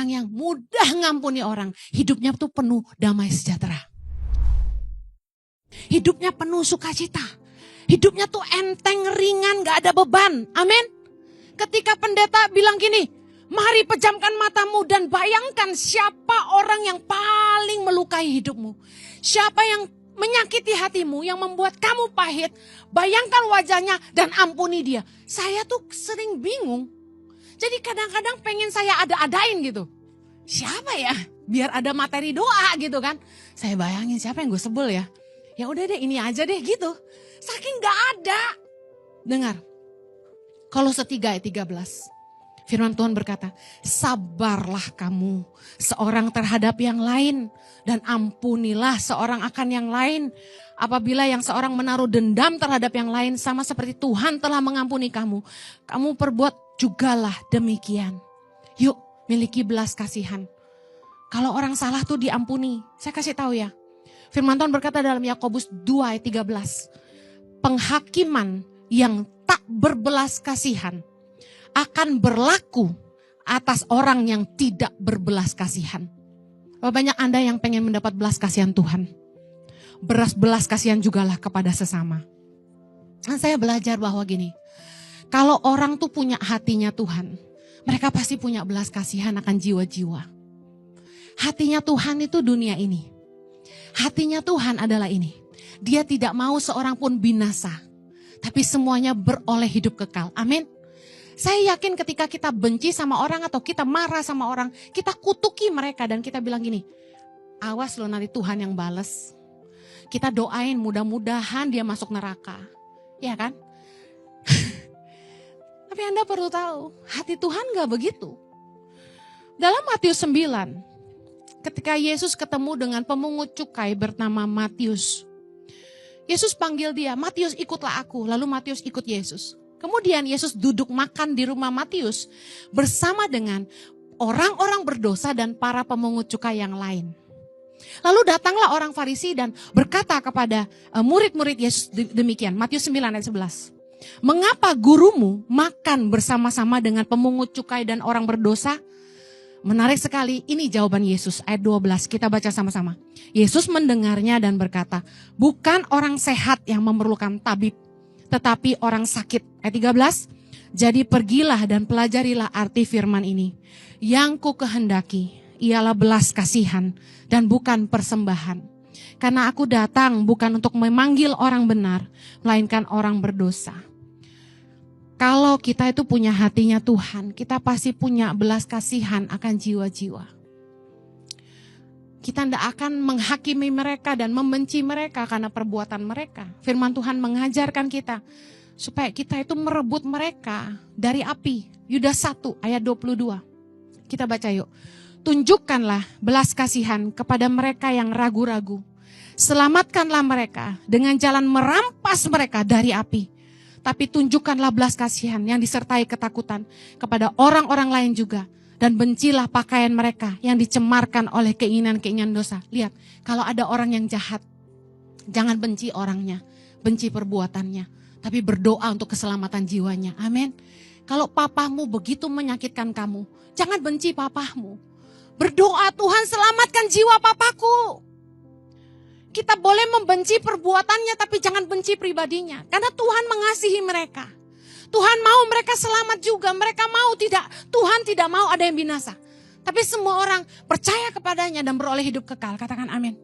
orang yang mudah ngampuni orang. Hidupnya tuh penuh damai sejahtera. Hidupnya penuh sukacita. Hidupnya tuh enteng, ringan, gak ada beban. Amin. Ketika pendeta bilang gini, mari pejamkan matamu dan bayangkan siapa orang yang paling melukai hidupmu. Siapa yang menyakiti hatimu, yang membuat kamu pahit. Bayangkan wajahnya dan ampuni dia. Saya tuh sering bingung. Jadi kadang-kadang pengen saya ada-adain gitu. Siapa ya? Biar ada materi doa gitu kan. Saya bayangin siapa yang gue sebel ya. Ya udah deh ini aja deh gitu. Saking gak ada. Dengar. Kolose 3 ayat 13. Firman Tuhan berkata, sabarlah kamu seorang terhadap yang lain. Dan ampunilah seorang akan yang lain. Apabila yang seorang menaruh dendam terhadap yang lain, sama seperti Tuhan telah mengampuni kamu. Kamu perbuat jugalah demikian. Yuk miliki belas kasihan. Kalau orang salah tuh diampuni. Saya kasih tahu ya. Firman Tuhan berkata dalam Yakobus 2 ayat 13. Penghakiman yang tak berbelas kasihan akan berlaku atas orang yang tidak berbelas kasihan. Banyak Anda yang pengen mendapat belas kasihan Tuhan. Belas kasihan jugalah kepada sesama. Nah, saya belajar bahwa gini. Kalau orang tuh punya hatinya Tuhan. Mereka pasti punya belas kasihan akan jiwa-jiwa. Hatinya Tuhan itu dunia ini. Hatinya Tuhan adalah ini. Dia tidak mau seorang pun binasa. Tapi semuanya beroleh hidup kekal. Amin. Saya yakin ketika kita benci sama orang atau kita marah sama orang. Kita kutuki mereka dan kita bilang gini. Awas loh nanti Tuhan yang bales. Kita doain mudah-mudahan dia masuk neraka. Ya kan? Tapi Anda perlu tahu. Hati Tuhan gak begitu. Dalam Matius 9. Ketika Yesus ketemu dengan pemungut cukai bernama Matius. Yesus panggil dia, Matius ikutlah aku. Lalu Matius ikut Yesus. Kemudian Yesus duduk makan di rumah Matius bersama dengan orang-orang berdosa dan para pemungut cukai yang lain. Lalu datanglah orang Farisi dan berkata kepada murid-murid Yesus demikian. Matius 9 ayat 11. Mengapa gurumu makan bersama-sama dengan pemungut cukai dan orang berdosa? Menarik sekali, ini jawaban Yesus ayat 12, kita baca sama-sama. Yesus mendengarnya dan berkata, bukan orang sehat yang memerlukan tabib, tetapi orang sakit. Ayat 13, jadi pergilah dan pelajarilah arti firman ini. Yang ku kehendaki ialah belas kasihan dan bukan persembahan. Karena aku datang bukan untuk memanggil orang benar, melainkan orang berdosa. Kalau kita itu punya hatinya Tuhan, kita pasti punya belas kasihan akan jiwa-jiwa. Kita tidak akan menghakimi mereka dan membenci mereka karena perbuatan mereka. Firman Tuhan mengajarkan kita supaya kita itu merebut mereka dari api. Yudas 1 ayat 22. Kita baca yuk. Tunjukkanlah belas kasihan kepada mereka yang ragu-ragu. Selamatkanlah mereka dengan jalan merampas mereka dari api. Tapi tunjukkanlah belas kasihan yang disertai ketakutan kepada orang-orang lain juga. Dan bencilah pakaian mereka yang dicemarkan oleh keinginan-keinginan dosa. Lihat, kalau ada orang yang jahat, jangan benci orangnya, benci perbuatannya. Tapi berdoa untuk keselamatan jiwanya. Amin. Kalau papamu begitu menyakitkan kamu, jangan benci papamu. Berdoa, Tuhan selamatkan jiwa papaku. Kita boleh membenci perbuatannya tapi jangan benci pribadinya. Karena Tuhan mengasihi mereka. Tuhan mau mereka selamat juga. Mereka mau tidak. Tuhan tidak mau ada yang binasa. Tapi semua orang percaya kepadanya dan beroleh hidup kekal. Katakan amin.